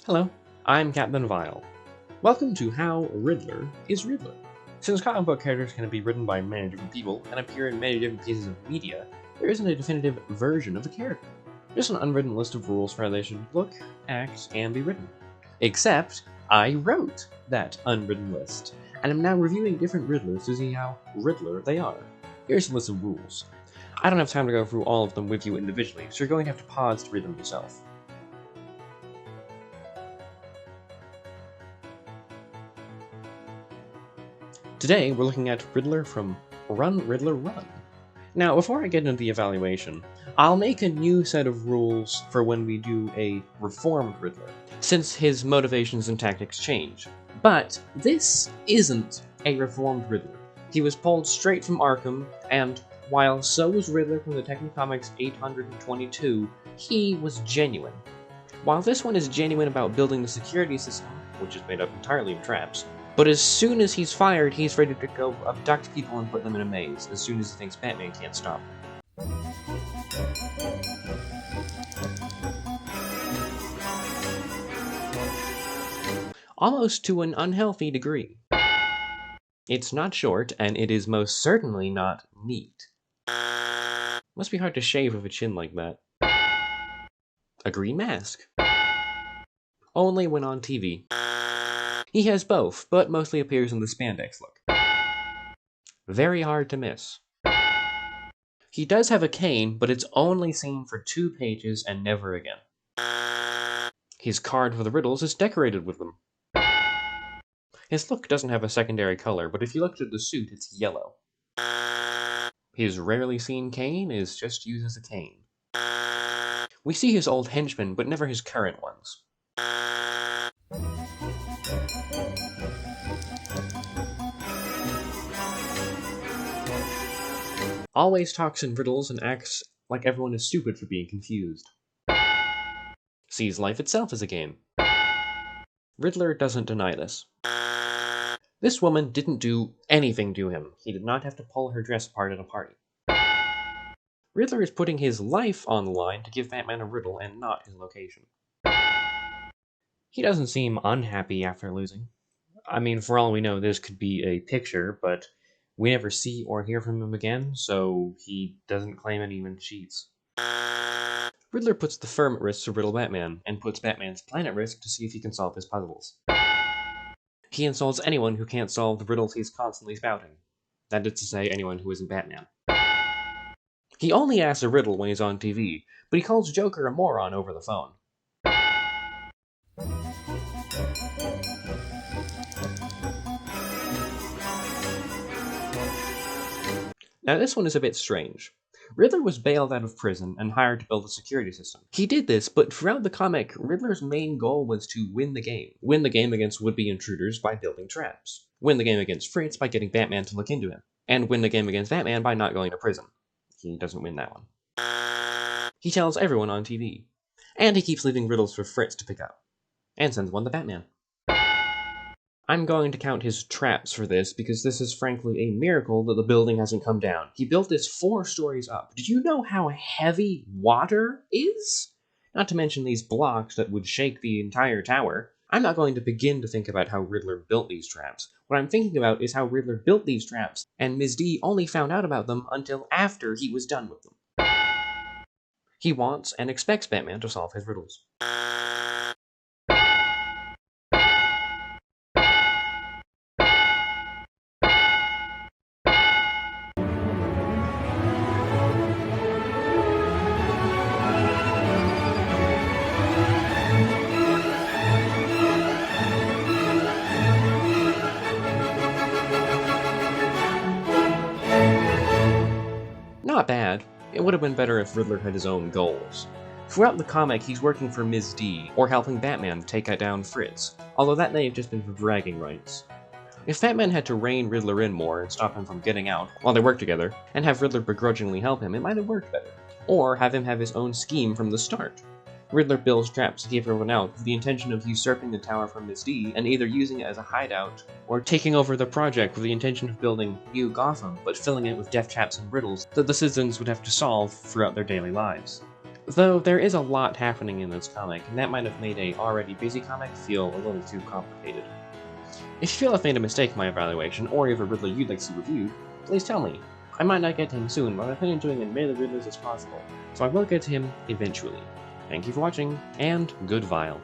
Hello, I'm Captain Vile. Welcome to How Riddler is Riddler. Since comic book characters can be written by many different people and appear in many different pieces of media, there isn't a definitive version of a character. Just an unwritten list of rules for how they should look, act, and be written. Except, I wrote that unwritten list, and I'm now reviewing different Riddlers to see how Riddler they are. Here's a list of rules. I don't have time to go through all of them with you individually, so you're going to have to pause to read them yourself. Today, we're looking at Riddler from Run, Riddler, Run. Now, before I get into the evaluation, I'll make a new set of rules for when we do a reformed Riddler, since his motivations and tactics change. But this isn't a reformed Riddler. He was pulled straight from Arkham, and while so was Riddler from Detective Comics 822, he was genuine. While this one is genuine about building the security system, which is made up entirely of traps, but as soon as he's fired, he's ready to go abduct people and put them in a maze, as soon as he thinks Batman can't stop him. Almost to an unhealthy degree. It's not short, and it is most certainly not neat. Must be hard to shave with a chin like that. A green mask. Only when on TV. He has both, but mostly appears in the spandex look. Very hard to miss. He does have a cane, but it's only seen for 2 pages and never again. His card for the riddles is decorated with them. His look doesn't have a secondary color, but if you looked at the suit, it's yellow. His rarely seen cane is just used as a cane. We see his old henchmen, but never his current ones. Always talks in riddles and acts like everyone is stupid for being confused. Sees life itself as a game. Riddler doesn't deny this. This woman didn't do anything to him. He did not have to pull her dress apart at a party. Riddler is putting his life on the line to give Batman a riddle and not his location. He doesn't seem unhappy after losing. I mean, for all we know, this could be a picture, but we never see or hear from him again, so he doesn't claim anyone cheats. Riddler puts the firm at risk to riddle Batman, and puts Batman's plan at risk to see if he can solve his puzzles. He insults anyone who can't solve the riddles he's constantly spouting. That is to say, anyone who isn't Batman. He only asks a riddle when he's on TV, but he calls Joker a moron over the phone. Now this one is a bit strange. Riddler was bailed out of prison and hired to build a security system. He did this, but throughout the comic, Riddler's main goal was to win the game. Win the game against would-be intruders by building traps. Win the game against Fritz by getting Batman to look into him. And win the game against Batman by not going to prison. He doesn't win that one. He tells everyone on TV. And he keeps leaving riddles for Fritz to pick up. And sends one to Batman. I'm going to count his traps for this, because this is frankly a miracle that the building hasn't come down. He built this 4 stories up. Did you know how heavy water is? Not to mention these blocks that would shake the entire tower. I'm not going to begin to think about how Riddler built these traps. What I'm thinking about is how Riddler built these traps, and Ms. D only found out about them until after he was done with them. He wants and expects Batman to solve his riddles. Not bad. It would have been better if Riddler had his own goals. Throughout the comic, he's working for Ms. D, or helping Batman take down Fritz, although that may have just been for bragging rights. If Batman had to rein Riddler in more and stop him from getting out while they work together, and have Riddler begrudgingly help him, it might have worked better. Or have him have his own scheme from the start. Riddler builds traps to keep everyone out with the intention of usurping the tower from Ms. D and either using it as a hideout or taking over the project with the intention of building New Gotham, but filling it with death traps and riddles that the citizens would have to solve throughout their daily lives. Though there is a lot happening in this comic, and that might have made a already busy comic feel a little too complicated. If you feel I've made a mistake in my evaluation, or you have a Riddler you'd like to see reviewed, please tell me. I might not get to him soon, but I plan on doing as many Riddlers as possible, so I will get to him eventually. Thank you for watching, and good Vile.